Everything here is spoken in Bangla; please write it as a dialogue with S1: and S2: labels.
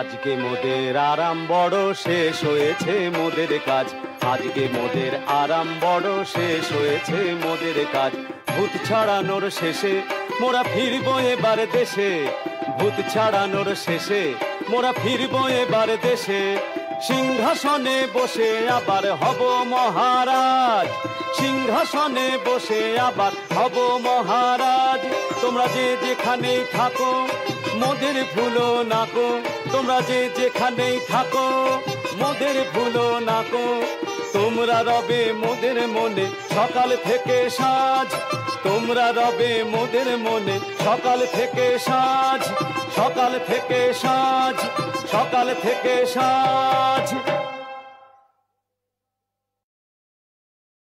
S1: আজকে মোদের আরাম বড়, শেষ হয়েছে মোদের কাজ। আজকে মোদের আরাম বড়, শেষ হয়েছে মোদের কাজ। ভূত ছাড়ানোর শেষে মোরা ফিরবো এবার দেশে। ভূত ছাড়ানোর শেষে মোরা ফিরবো এবার দেশে। সিংহাসনে বসে আবার হব মহারাজ। সিংহাসনে বসে আবার হব মহারাজ। তোমরা যে যেখানেই থাকো মোদের ভুলো নাকো। তোমরা যে যেখানেই থাকো মোদের ভুলো নাকো। তোমরা রবে মোদের মনে সকাল থেকে সাঁঝ। তোমরা রবে মোদের মনে সকাল থেকে সাঁঝ। সকাল থেকে সাঁঝ, সকাল থেকে সাঁঝ।